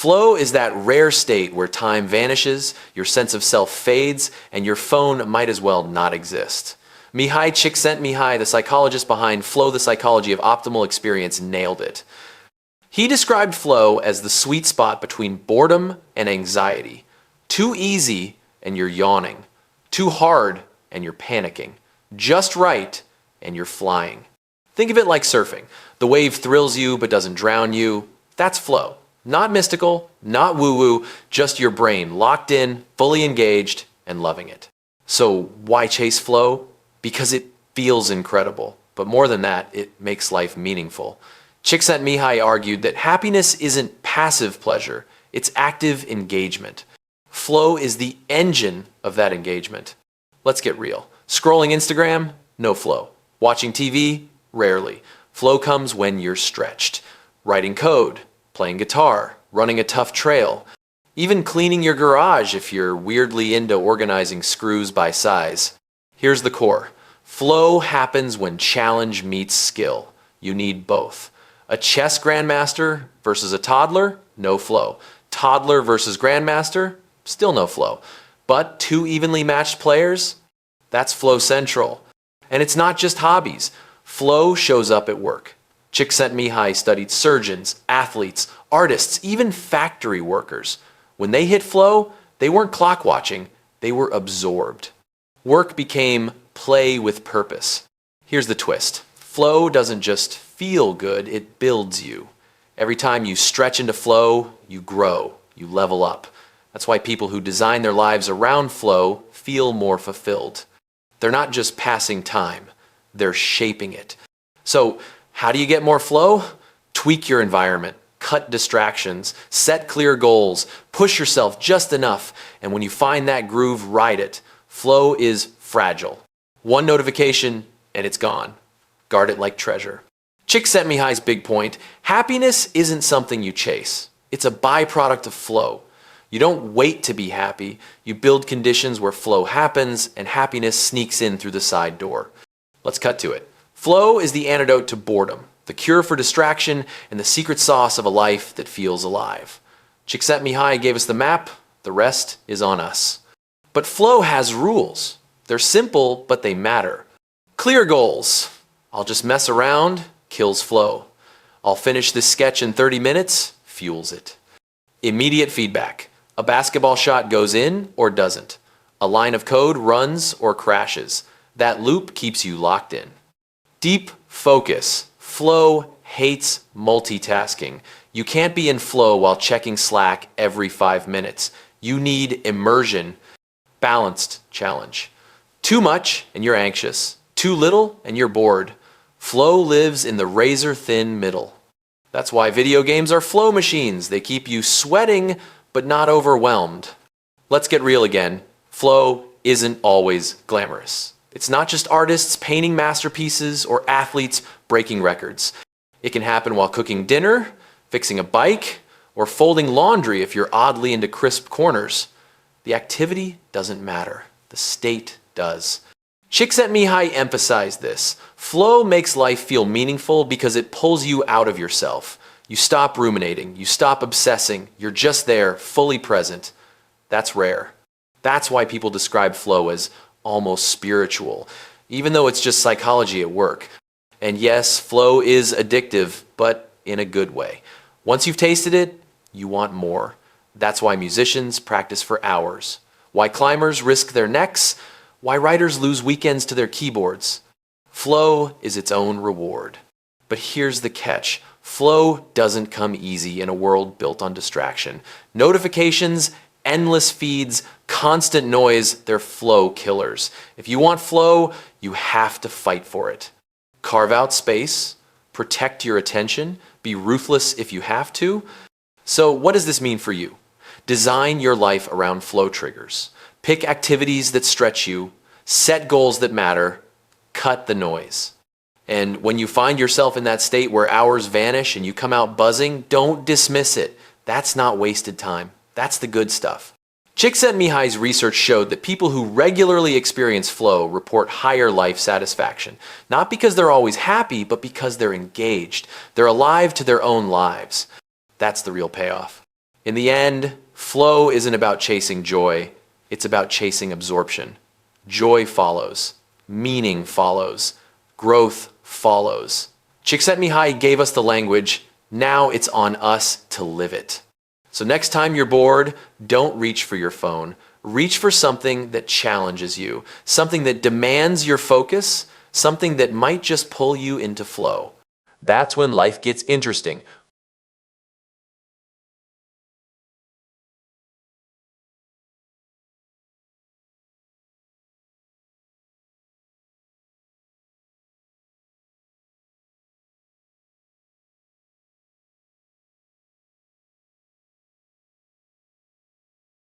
Flow is that rare state where time vanishes, your sense of self fades, and your phone might as well not exist. Mihaly Csikszentmihalyi, the psychologist behind Flow, the Psychology of Optimal Experience, nailed it. He described flow as the sweet spot between boredom and anxiety. Too easy and you're yawning. Too hard and you're panicking. Just right and you're flying. Think of it like surfing. The wave thrills you but doesn't drown you. That's flow. Not mystical, not woo-woo, just your brain locked in, fully engaged, and loving it. So why chase flow? Because it feels incredible. But more than that, it makes life meaningful. Csikszentmihalyi argued that happiness isn't passive pleasure, it's active engagement. Flow is the engine of that engagement. Let's get real. Scrolling Instagram? No flow. Watching TV? Rarely. Flow comes when you're stretched. Writing code, playing guitar, running a tough trail, even cleaning your garage if you're weirdly into organizing screws by size. Here's the core. Flow happens when challenge meets skill. You need both. A chess grandmaster versus a toddler? No flow. Toddler versus grandmaster? Still no flow. But two evenly matched players? That's flow central. And it's not just hobbies. Flow shows up at work. Csikszentmihalyi studied surgeons, athletes, artists, even factory workers. When they hit flow, they weren't clock watching, they were absorbed. Work became play with purpose. Here's the twist. Flow doesn't just feel good, it builds you. Every time you stretch into flow, you grow, you level up. That's why people who design their lives around flow feel more fulfilled. They're not just passing time, they're shaping it. So, how do you get more flow? Tweak your environment, cut distractions, set clear goals, push yourself just enough, and when you find that groove, ride it. Flow is fragile. One notification and it's gone. Guard it like treasure. Csikszentmihalyi's big point, happiness isn't something you chase. It's a byproduct of flow. You don't wait to be happy, you build conditions where flow happens and happiness sneaks in through the side door. Let's cut to it. Flow is the antidote to boredom, the cure for distraction, and the secret sauce of a life that feels alive. Csikszentmihalyi gave us the map, the rest is on us. But flow has rules. They're simple, but they matter. Clear goals. I'll just mess around, kills flow. I'll finish this sketch in 30 minutes, fuels it. Immediate feedback. A basketball shot goes in or doesn't. A line of code runs or crashes. That loop keeps you locked in. Deep focus. Flow hates multitasking. You can't be in flow while checking Slack every 5 minutes. You need immersion. Balanced challenge. Too much and you're anxious. Too little and you're bored. Flow lives in the razor-thin middle. That's why video games are flow machines. They keep you sweating but not overwhelmed. Let's get real again. Flow isn't always glamorous. It's not just artists painting masterpieces or athletes breaking records. It can happen while cooking dinner, fixing a bike, or folding laundry if you're oddly into crisp corners. The activity doesn't matter. The state does. Csikszentmihalyi emphasized this. Flow makes life feel meaningful because it pulls you out of yourself. You stop ruminating, you stop obsessing, you're just there, fully present. That's rare. That's why people describe flow as almost spiritual, even though it's just psychology at work. And yes, flow is addictive, but in a good way. Once you've tasted it, you want more. That's why musicians practice for hours, why climbers risk their necks, why writers lose weekends to their keyboards. Flow is its own reward. But here's the catch. Flow doesn't come easy in a world built on distraction. Notifications, endless feeds, constant noise, they're flow killers. If you want flow, you have to fight for it. Carve out space, protect your attention, be ruthless if you have to. So what does this mean for you? Design your life around flow triggers. Pick activities that stretch you, set goals that matter, cut the noise. And when you find yourself in that state where hours vanish and you come out buzzing, don't dismiss it. That's not wasted time. That's the good stuff. Csikszentmihalyi's research showed that people who regularly experience flow report higher life satisfaction, not because they're always happy, but because they're engaged. They're alive to their own lives. That's the real payoff. In the end, flow isn't about chasing joy, it's about chasing absorption. Joy follows, meaning follows, growth follows. Csikszentmihalyi gave us the language, now it's on us to live it. So next time you're bored, don't reach for your phone. Reach for something that challenges you, something that demands your focus, something that might just pull you into flow. That's when life gets interesting,